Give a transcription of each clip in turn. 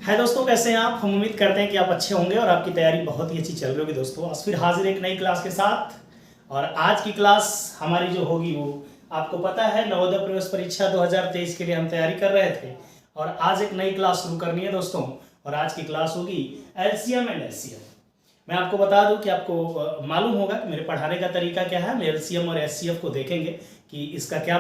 है दोस्तों, कैसे हैं आप। हम उम्मीद करते हैं कि आप अच्छे होंगे और आपकी तैयारी बहुत ही अच्छी चल रही होगी। दोस्तों आज फिर हाजिर एक नई क्लास के साथ। और आज की क्लास हमारी जो होगी वो आपको पता है, नवोदय प्रवेश परीक्षा 2023 के लिए हम तैयारी कर रहे थे और आज एक नई क्लास शुरू करनी है दोस्तों। और आज की क्लास होगी एलसीएम एंड एचसीएफ। मैं आपको बता दूं कि आपको मालूम होगा कि मेरे पढ़ाने का तरीका क्या है। हम एलसीएम और एचसीएफ को देखेंगे कि इसका क्या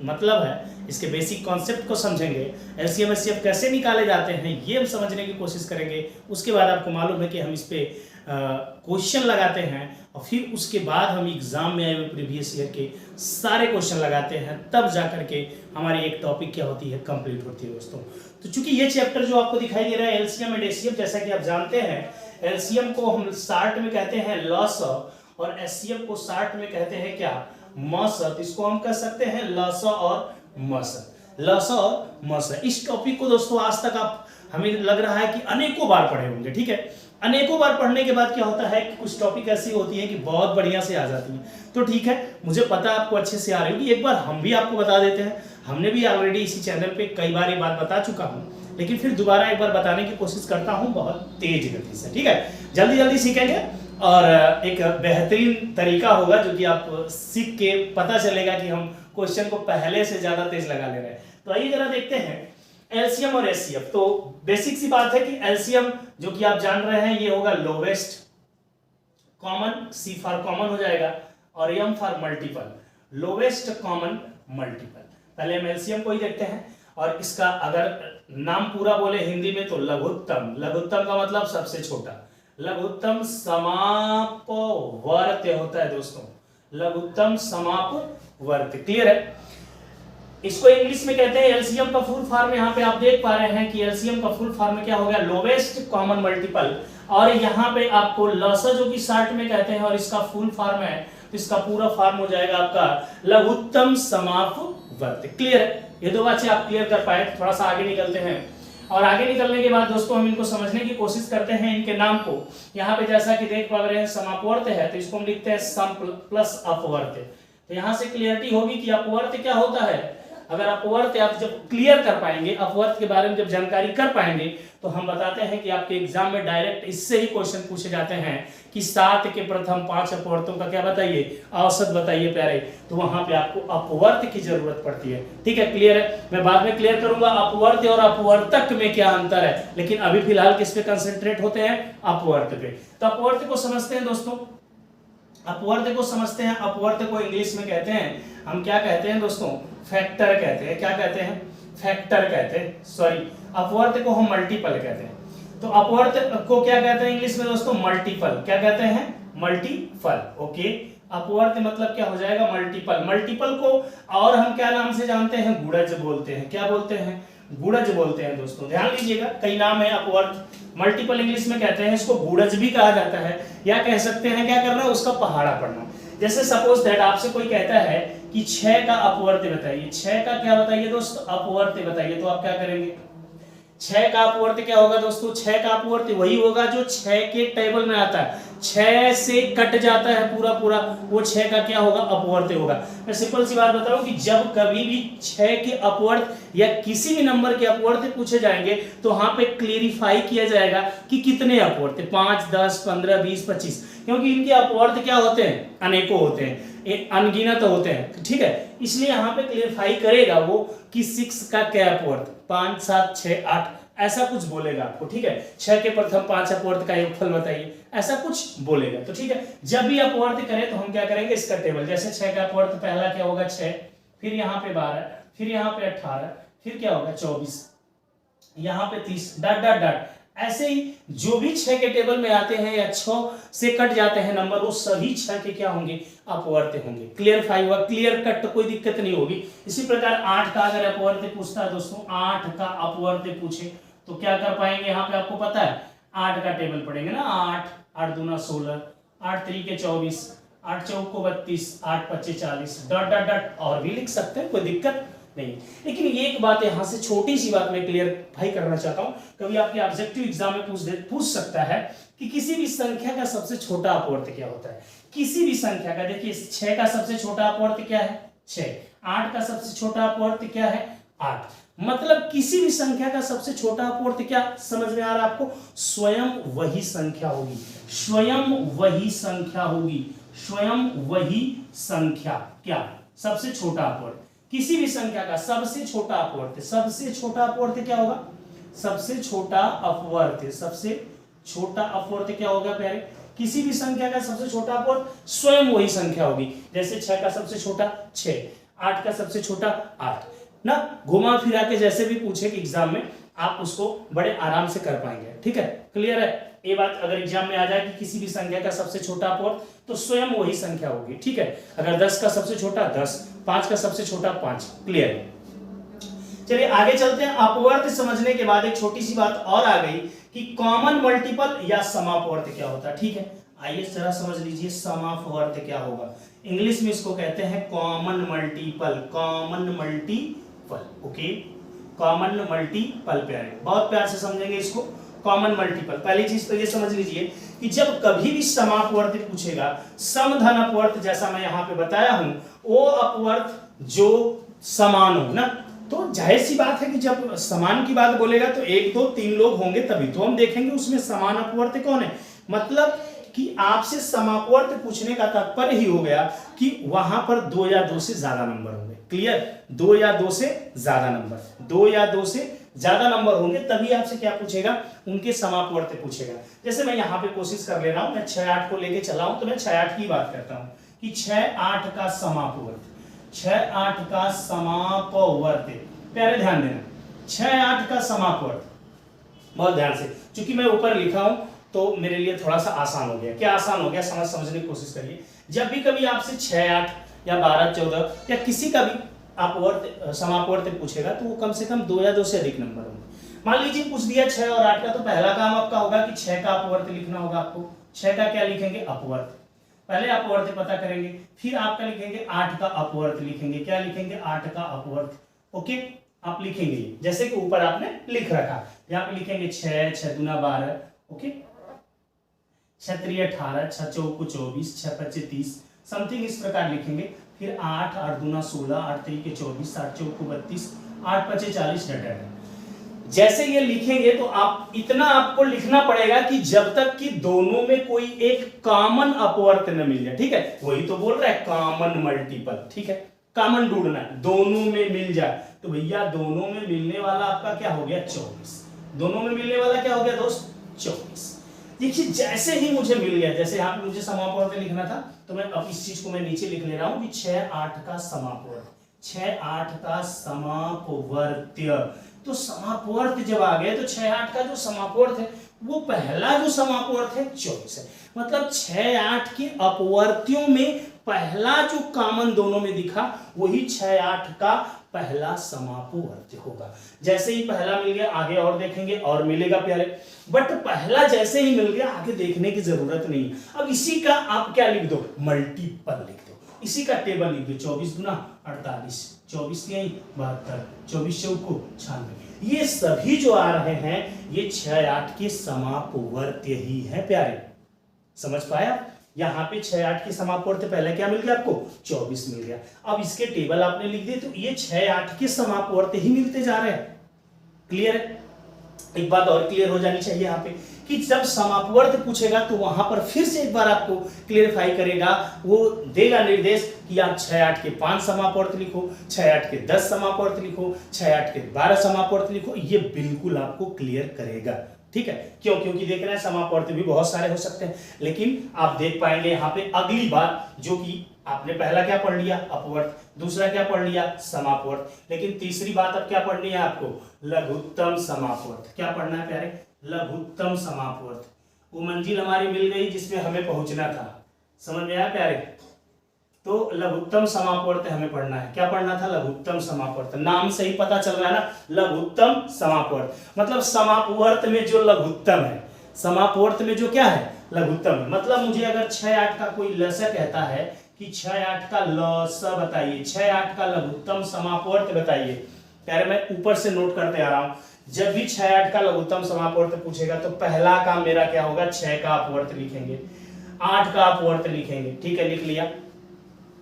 मतलब है, इसके बेसिक कॉन्सेप्ट को समझेंगे, एलसीएम एचसीएफ कैसे निकाले जाते हैं ये हम समझने की कोशिश करेंगे। उसके बाद आपको मालूम है कि हम इस पे क्वेश्चन लगाते हैं और फिर उसके बाद हम एग्जाम में आए हुए प्रीवियस ईयर के सारे क्वेश्चन लगाते हैं, तब जा करके हमारी एक टॉपिक क्या होती है, कंप्लीट होती है दोस्तों। तो चूंकि ये चैप्टर जो आपको दिखाई दे रहा है एलसीएम एंड एचसीएफ, जैसा कि आप जानते हैं एलसीएम को हम शार्ट में कहते हैं लॉसअ और एचसीएफ को शार्ट में कहते हैं क्या, मॉसअ। तो इसको हम कह सकते हैं लॉसअ और मॉसअ, लॉसअ और मॉसअ। इस टॉपिक को दोस्तों आज तक आप, हमें लग रहा है कि अनेकों बार पढ़े होंगे, ठीक है। अनेकों बार पढ़ने के बाद क्या होता है कि कुछ टॉपिक ऐसी होती है कि बहुत बढ़िया से आ जाती है। तो ठीक है, मुझे पता है आपको अच्छे से आ रही होगी। एक बार हम भी आपको बता देते हैं, हमने भी ऑलरेडी इसी चैनल पे कई बार ये बात बता चुका हूँ, लेकिन फिर दोबारा एक बार बताने की कोशिश करता हूँ बहुत तेज गति से, ठीक है। जल्दी जल्दी सीखेंगे और एक बेहतरीन तरीका होगा जो कि आप सीख के पता चलेगा कि हम क्वेश्चन को पहले से ज्यादा तेज लगा ले रहे हैं। तो आइए जरा देखते हैं एलसीएम और एचसीएफ। तो बेसिक सी बात है कि एलसीएम जो कि आप जान रहे हैं ये होगा lowest common, C for common हो जाएगा और M for multiple, lowest common multiple. पहले हम एलसीएम को ही देखते हैं और इसका अगर नाम पूरा बोले हिंदी में तो लघुत्तम। लघुत्तम का मतलब सबसे छोटा, लघुत्तम समापवर्त्य होता है दोस्तों, लघुत्तम समापवर्त्य। क्लियर है। इसको इंग्लिश में कहते हैं एलसीएम का फुल फॉर्म, यहाँ पे आप देख पा रहे हैं कि एलसीएम का फुल फॉर्म में क्या हो गया, लोवेस्ट कॉमन मल्टीपल। और यहाँ पे आपको लॉसअ जो कि शार्ट में कहते हैं और इसका फुल फॉर्म है, तो इसका पूरा फॉर्म हो जाएगा आपका लघुत्तम समापवर्त्य। क्लियर है। ये दो बातें आप क्लियर कर पाए। थोड़ा सा आगे निकलते हैं और आगे निकलने के बाद दोस्तों हम इनको समझने की कोशिश करते हैं, इनके नाम को। यहाँ पे जैसा कि देख पा रहे हैं समापवर्त्य है, तो इसको हम लिखते हैं सम प्लस अपवर्त्य। तो यहाँ से क्लियरिटी होगी कि अपवर्त्य क्या होता है। अगर अपवर्त्य आप जब क्लियर कर पाएंगे, अपवर्त्य के बारे में जब जानकारी कर पाएंगे, तो हम बताते हैं कि आपके एग्जाम में डायरेक्ट इससे ही क्वेश्चन पूछे जाते हैं कि 7 के प्रथम 5 अपवर्त्यों का क्या बताइए, औसत बताइए प्यारे। तो वहां पे आपको अपवर्त्य की जरूरत पड़ती है, ठीक है। क्लियर है। मैं बाद में क्लियर करूंगा अपवर्त्य और अपवर्तक में क्या अंतर है, लेकिन अभी फिलहाल किस पे कंसंट्रेट होते हैं, अपवर्त्य पे। तो अपवर्त्य को समझते हैं दोस्तों, अपवर्त्य को समझते हैं। अपवर्त्य को इंग्लिश में कहते हैं, हम क्या कहते हैं दोस्तों, फैक्टर कहते हैं। क्या कहते हैं, फैक्टर कहते हैं, सॉरी। अपवर्त्य को हम मल्टीपल कहते हैं। तो अपवर्त्य को क्या कहते हैं इंग्लिश में दोस्तों, मल्टीपल। क्या कहते हैं, मल्टीपल। ओके, अपवर्त्य मतलब क्या हो जाएगा, मल्टीपल। मल्टीपल को और हम क्या नाम से जानते हैं, गुणज बोलते हैं। क्या बोलते हैं, गुणज बोलते हैं दोस्तों। ध्यान दीजिएगा, कई नाम है अपवर्त्य। मल्टीपल इंग्लिश में कहते हैं, इसको गुणज भी कहा जाता है, या कह सकते हैं क्या करना, उसका पहाड़ा पढ़ना। जैसे सपोज दैट आपसे कोई कहता है कि 6 का अपवर्त्य बताइए, 6 का क्या बताइए दोस्तों, अपवर्त्य बताइए, तो आप क्या करेंगे, 6 का अपवर्त्य क्या होगा दोस्तों, 6 का अपवर्त्य वही होगा जो 6 के टेबल में आता है, 6 से कट जाता है पूरा पूरा, वो 6 का क्या होगा, अपवर्त्य होगा। मैं सिंपल सी बात बताऊं कि जब कभी भी 6 के अपवर्त्य या किसी भी नंबर के अपवर्त्य पूछे जाएंगे तो वहां पे क्लेरिफाई किया जाएगा कि कितने अपवर्त्य, 5, 10, 15, 20, 25, क्योंकि इनके अपवर्त्य क्या होते हैं, अनेकों होते हैं, अनगिनत होते हैं, ठीक है। इसलिए यहाँ पे क्लेरिफाई करेगा वो कि 6 का क्या अपवर्त्य, 5, 7, 6, 8 ऐसा कुछ बोलेगा आपको, ठीक है। 6 के प्रथम 5 अपवर्त्य का योगफल बताइए, ऐसा कुछ बोलेगा। तो ठीक है, जब भी अपवर्त्य करें तो हम क्या करेंगे, इसका टेबल। जैसे 6 का अपवर्त्य पहला क्या होगा 6, फिर यहाँ पे 12, फिर यहाँ पे 18, फिर क्या होगा 24, यहाँ पे 30, डॉट डॉट डॉट। ऐसे ही जो भी 6 के टेबल में आते हैं या 6 से कट जाते हैं नंबर, वो सभी 6 के क्या होंगे, अपवर्त्य होंगे। क्लियरफाई हुआ, क्लियर कट, तो कोई दिक्कत नहीं होगी। इसी प्रकार 8 का अगर अपवर्त्य पूछता है दोस्तों, 8 का अपवर्त्य पूछे तो क्या कर पाएंगे, यहाँ पे आपको पता है 8 का टेबल पढ़ेंगे ना, 8, 8 दूना 16, 8 3 24, 8 4 32, 8 5 40, डॉट डॉट डॉट, और भी लिख सकते हैं, कोई दिक्कत नहीं। लेकिन ये एक बात यहाँ से छोटी सी बात मैं क्लियर भाई करना चाहता हूँ, कभी आपके ऑब्जेक्टिव एग्जाम में पूछ सकता है कि किसी भी संख्या का सबसे छोटा अपवर्त्य क्या होता है। किसी भी संख्या का, देखिए 6 का सबसे छोटा अपवर्त्य क्या है, 6, 8 का सबसे छोटा अपवर्त्य क्या है, 8। मतलब किसी भी संख्या का सबसे छोटा अपवर्त क्या समझ में आ रहा है आपको? स्वयं वही संख्या होगी, स्वयं वही संख्या होगी, स्वयं वही संख्या क्या सबसे छोटा अपवर्त। किसी भी संख्या का सबसे छोटा अपवर्त, सबसे छोटा अपवर्त क्या होगा? सबसे छोटा अपवर्त, सबसे छोटा अपवर्त क्या होगा प्यारे? किसी भी संख्या का सबसे छोटा अपवर्त स्वयं वही संख्या होगी। जैसे 6 का सबसे छोटा 6, 8 का सबसे छोटा 8 ना, घुमा फिरा के जैसे भी पूछे कि एग्जाम में आप उसको बड़े आराम से कर पाएंगे। ठीक है, क्लियर है ये बात? अगर एग्जाम में आ जाए कि किसी भी संख्या का सबसे छोटा अपवर्त तो स्वयं वही संख्या होगी। ठीक है, अगर 10 का सबसे छोटा 10, 5 का सबसे छोटा 5। क्लियर है? चलिए आगे चलते हैं। अपवर्त समझने के बाद एक छोटी सी बात और आ गई कि कॉमन मल्टीपल या समापवर्त क्या होता है। ठीक है, आइए जरा समझ लीजिए समापवर्त क्या होगा। इंग्लिश में इसको कहते हैं common multiple, common multiple. Okay, common multiple प्यारे, बहुत प्यार से समझेंगे इसको। कॉमन मल्टीपल, पहली चीज तो ये समझ लीजिए कि जब कभी भी समापवर्त पूछेगा, समधन अपवर्त जैसा मैं यहाँ पे बताया हूं, वो अपवर्त जो समान हो ना, तो जाहिर सी बात है कि जब समान की बात बोलेगा तो 1 2 3 लोग होंगे तभी तो हम देखेंगे उसमें समान अपवर्त कौन है। मतलब कि आपसे समापवर्त पूछने का तात्पर्य ही हो गया कि वहां पर 2 या 2 से ज्यादा नंबर होंगे। क्लियर? 2 या 2 से ज्यादा नंबर, 2 या 2 से ज्यादा नंबर होंगे तभी आपसे क्या पूछेगा? उनके समापवर्त पूछेगा। जैसे मैं यहाँ पे कोशिश कर ले रहा हूं, मैं 6 8 को लेके चला हूं तो मैं 6 8 की बात करता हूं कि 6 8 का समापवर्त, 6 8 का समापवर्त। प्यारे ध्यान देना, 6 8 का समापवर्त, बहुत ध्यान से, क्योंकि मैं ऊपर लिखा हूं तो मेरे लिए थोड़ा सा आसान हो गया। क्या आसान हो गया? समझने की कोशिश करिए। जब भी कभी आपसे 6 8 या 12 14 या किसी का भी अपवर्त समापवर्त पूछेगा तो वो कम से कम 2 या 2 से अधिक नंबर होंगे। मान लीजिए पूछ दिया 6 और 8 का, तो पहला काम आपका होगा कि 6 का अपवर्त लिखना होगा आपको। 6 का क्या लिखेंगे? अपवर्त। पहले अपवर्त पता करेंगे, फिर आपका लिखेंगे 8 का अपवर्त लिखेंगे। क्या लिखेंगे? 8 का अपवर्त। ओके, आप लिखेंगे जैसे कि ऊपर आपने लिख रखा, यहाँ पे लिखेंगे 6 6 दूना 12। ओके, 6 3 18, 6 4 24, 6 5 30, समथिंग इस प्रकार लिखेंगे। फिर 8 8 दूना 16, 8 3 24, 8 4 32, 8 5 40 डट। जैसे ये लिखेंगे तो आप इतना आपको लिखना पड़ेगा कि जब तक कि दोनों में कोई एक कॉमन अपवर्त न मिल जाए। ठीक है, वही तो बोल रहा है कॉमन मल्टीपल। ठीक है, कॉमन ढूंढना है, दोनों में मिल जाए तो भैया दोनों में मिलने वाला आपका क्या हो गया? 24। दोनों में मिलने वाला क्या हो गया दोस्त? 24। देखिए जैसे ही मुझे मिल गया, जैसे यहाँ पे मुझे समापवर्त लिखना था तो मैं अब इस चीज को मैं नीचे लिख ले रहा हूं कि 6 8 का समापवर्त, 6 8 का समापवर्त्य। तो समापवर्त जब आ गए तो 6 8 का जो समापवर्त है वो पहला जो समापवर्त है 24 है। मतलब 6 8 के अपवर्त्यों में पहला जो कॉमन दोनों में दिखा वही 6 8 का पहला समापवर्त्य होगा। जैसे ही पहला मिल गया आगे और देखेंगे और मिलेगा प्यारे, बट पहला जैसे ही मिल गया आगे देखने की जरूरत नहीं है। अब इसी का आप क्या लिख दो? मल्टीपल लिख दो, इसी का टेबल लिख दो। 24 गुना 48, 24 3 72, 24 चौको 96। ये सभी जो आ रहे हैं ये 6 8 के समापवर्त्य ही है प्यारे। समझ पाया? यहाँ पे 6 8 के समापवर्त्य पहले क्या मिल गया आपको? 24 मिल गया। अब इसके टेबल आपने लिख दिए तो ये 6 8 के समापवर्त्य ही मिलते जा रहे हैं। क्लियर है? एक बात और क्लियर हो जानी चाहिए यहाँ पे कि जब समापवर्त्य पूछेगा तो वहां पर फिर से एक बार आपको क्लियरिफाई करेगा, वो देगा निर्देश कि आप 6 8 के 5 समापवर्त्य लिखो, 6 8 के 10 समापवर्त्य लिखो, 6 8 के 12 समापवर्त्य लिखो। ये बिल्कुल आपको क्लियर करेगा। ठीक है, क्यों? क्योंकि देख रहे हैं समापवर्त्य भी बहुत सारे हो सकते हैं, लेकिन आप देख पाएंगे यहाँ पे अगली बात जो कि आपने पहला क्या पढ़ लिया? अपवर्त। दूसरा क्या पढ़ लिया? समापवर्त। लेकिन तीसरी बात अब क्या पढ़नी है आपको? लघुत्तम समापवर्त। क्या पढ़ना है प्यारे? लघुत्तम समापवर्त। वो मंजिल हमारी मिल गई जिसमें हमें पहुंचना था। समझ में आया प्यारे? तो लघुत्तम समापवर्त हमें पढ़ना है। क्या पढ़ना था? लघुत्तम समापवर्त। नाम से ही पता चल रहा है ना, लघुत्तम समापवर्त। मतलब समापवर्त में जो लघुत्तम है, समापवर्त में जो क्या है? लघुत्तम है। मतलब मुझे अगर 6 8 का कोई लसा कहता है कि 6 8 का लसा बताइए, 6 8 का लघुत्तम समापवर्त बताइए। प्यारे मैं ऊपर से नोट करते आ रहा हूं, जब भी 6 8 का लघुत्तम समापवर्त पूछेगा तो पहला काम मेरा क्या होगा? 6 का अपवर्त लिखेंगे, 8 का अपवर्त लिखेंगे। ठीक है, लिख लिया।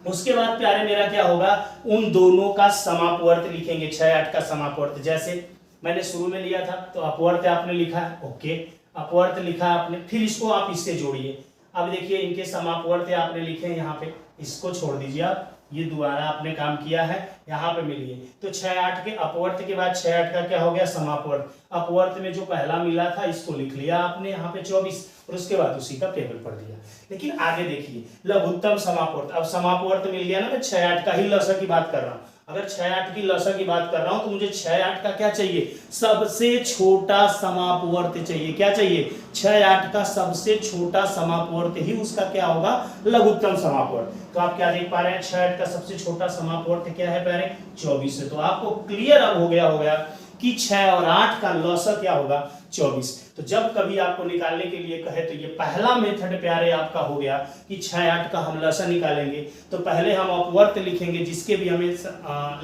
उसके बाद प्यारे मेरा क्या होगा, उन दोनों का समापवर्त लिखेंगे, 6 8 का समापवर्त। जैसे मैंने शुरू में लिया था तो अपवर्त आपने लिखा है, ओके, अपवर्त लिखा आपने, फिर इसको आप इससे जोड़िए। अब देखिए इनके समापवर्त आपने लिखे हैं यहाँ पे, इसको छोड़ दीजिए आप, ये दोबारा आपने काम किया है, यहाँ पे मिलिए। तो 6 8 के अपवर्त के बाद 6 8 का क्या हो गया, समापवर्त। अपवर्त में जो पहला मिला था इसको लिख लिया आपने यहाँ पे 24, और उसके बाद उसी का टेबल पढ़ दिया। लेकिन आगे देखिए लघुत्तम समापवर्त, अब समापवर्त मिल गया ना, मैं 6 8 का ही लसा की बात कर रहा हूँ। अगर 6 8 की लसा की बात कर रहा हूं तो मुझे 6 8 का क्या चाहिए, सबसे छोटा समापवर्त चाहिए। क्या चाहिए, 6 8 का सबसे छोटा समापवर्त ही उसका क्या होगा, लघुत्तम समापवर्त। तो आप क्या देख पा रहे हैं, 6 8 का सबसे छोटा समापवर्त क्या है प्यारे, 24 है। तो आपको क्लियर अब हो गया होगा कि 6 और 8 का लॉसा क्या होगा, 24। तो जब कभी आपको निकालने के लिए कहे तो ये पहला मेथड प्यारे आपका हो गया कि 6 8 का हम लॉसा निकालेंगे। तो पहले हम अपवर्त लिखेंगे, जिसके भी हमें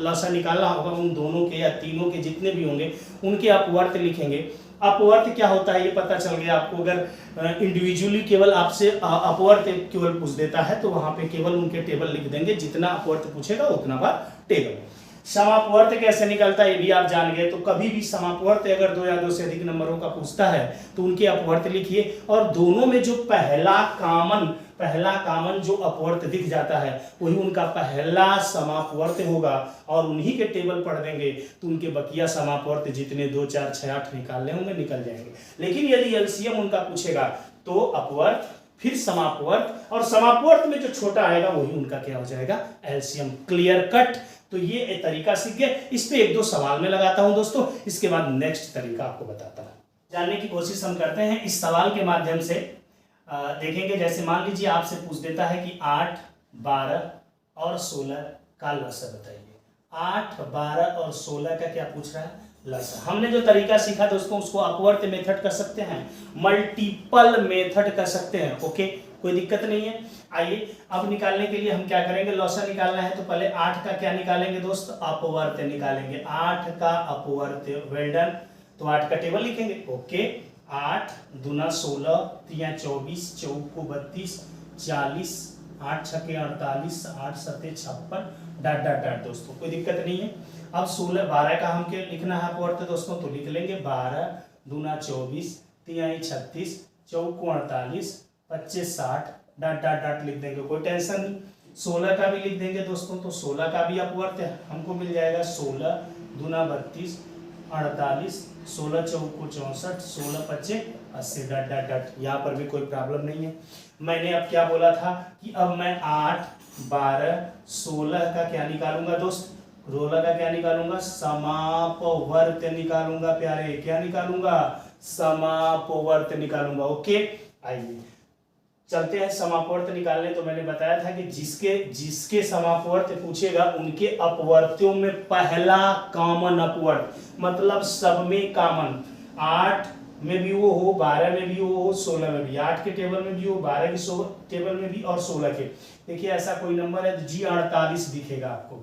लॉसा निकालना होगा उन दोनों के या तीनों के जितने भी होंगे उनके अपवर्त लिखेंगे। अपवर्त क्या होता है ये पता चल गया आपको। अगर इंडिविजुअली केवल आपसे अपवर्त केवल पूछ देता है तो वहां पे केवल उनके टेबल लिख देंगे, जितना अपवर्त पूछेगा उतना बार टेबल। समापवर्त कैसे निकलता है ये भी आप जान गए। तो कभी भी समापवर्त अगर 2 या 2 से अधिक नंबरों का पूछता है तो उनके अपवर्त लिखिए, और दोनों में जो पहला कामन जो अपवर्त दिख जाता है वही उनका पहला समापवर्त होगा, और उन्हीं के टेबल पढ़ देंगे तो उनके बकिया समापवर्त जितने 2 4 6 8 निकालने होंगे निकल जाएंगे। लेकिन यदि एलसीएम उनका पूछेगा तो अपवर्त फिर समापवर्त, और समापवर्त में जो छोटा आएगा वही उनका क्या हो जाएगा, एलसीएम। Clear cut. तो ये एक तरीका सीख गए। इस पे 1 2 सवाल में लगाता हूं दोस्तों, इसके बाद नेक्स्ट तरीका आपको बताता हूं। जानने की कोशिश हम करते हैं इस सवाल के माध्यम से। देखेंगे जैसे मान लीजिए आपसे पूछ देता है कि 8 12 और 16 का लसा बताइए। 8 12 और 16 का क्या पूछ रहा है, लसा। हमने जो तरीका सीखा दोस्तों उसको अपवर्त मेथड कर सकते हैं, मल्टीपल मेथड कर सकते हैं, ओके, कोई दिक्कत नहीं है। आइए अब निकालने के लिए हम क्या करेंगे, लॉसा निकालना है तो पहले 8 का क्या निकालेंगे दोस्त, अपवर्त निकालेंगे। 8 का अपवर्त, वेल डन। तो 8 का टेबल लिखेंगे, ओके। 8 दूना 16, 3 24, 4 को 32, 40, 8 छके 48, 8 सते 56, डॉट डॉट डॉट दोस्तों, कोई दिक्कत नहीं है। अब 16 12 का हम क्या लिखना है अपवर्त दोस्तों, तो लिख लेंगे 12 दूना 24, 3 36, 4 को 48, 25 60, डॉट डॉट डॉट लिख देंगे, कोई टेंशन नहीं। 16 का भी लिख देंगे दोस्तों, तो 16 का भी अपवर्त है, हमको मिल जाएगा 16 दूना 32, 48, 16 चौको 64, 16 25 80, डॉट डॉट डॉट। यहाँ पर भी कोई प्रॉब्लम नहीं है। मैंने अब क्या बोला था कि अब मैं 8 12 16 का क्या निकालूंगा दोस्त, 16 का क्या निकालूंगा, समापवर्त निकालूंगा प्यारे। क्या निकालूंगा, समापवर्त निकालूंगा, ओके। आइए चलते हैं समापवर्त निकालने। तो मैंने बताया था कि जिसके समापवर्त पूछेगा उनके अपवर्त्यों में पहला कॉमन अपवर्त, मतलब सब में कॉमन। 8 में भी वो हो, 12 में भी वो हो, 16 में भी, 8 के टेबल में भी हो, 12 के टेबल में भी, और 16 के। देखिए ऐसा कोई नंबर है तो जी 48 दिखेगा आपको,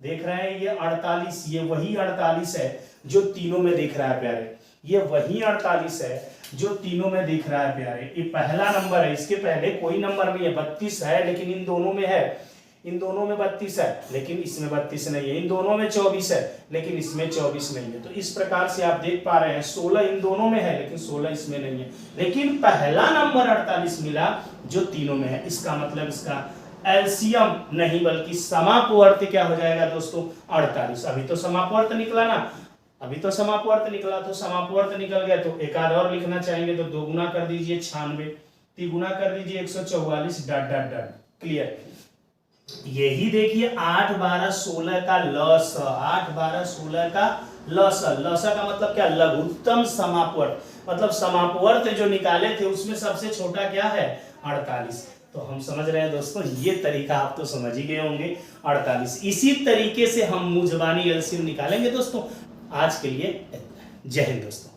देख रहे हैं ये 48, ये वही 48 है जो तीनों में दिख रहा है प्यारे। ये वही 48 है जो तीनों में दिख रहा है प्यारे। ये पहला नंबर है, इसके पहले कोई नंबर नहीं है। 32 है लेकिन इन दोनों में है, इन दोनों में 32 है लेकिन इसमें 32 नहीं है। इन दोनों में 24 है लेकिन इसमें 24 नहीं है। तो इस प्रकार से आप देख पा रहे हैं 16 इन दोनों में है लेकिन 16 इसमें नहीं है। लेकिन पहला नंबर 48 मिला जो तीनों में है। इसका मतलब इसका एलसीएम नहीं बल्कि समापवर्त क्या हो जाएगा दोस्तों, 48। अभी तो समापवर्त निकला ना, अभी तो समापवर्त निकला। तो समापवर्त निकल गया तो एक आध और लिखना चाहेंगे तो 2 गुना कर दीजिए 96, 3 गुना कर दीजिए 144, डॉट डॉट डॉट। क्लियर। यही देखिए 8 12 16 का लस, 8 12 16 का लस। लसा का मतलब क्या, लघुत्तम समापवर्त, मतलब समापवर्त जो निकाले थे उसमें सबसे छोटा क्या है, 48। तो हम समझ रहे हैं दोस्तों, ये तरीका आप तो समझ ही गए होंगे, 48। इसी तरीके से हम मुजबानी एलसीएम निकालेंगे दोस्तों। आज के लिए जय हिंद दोस्तों।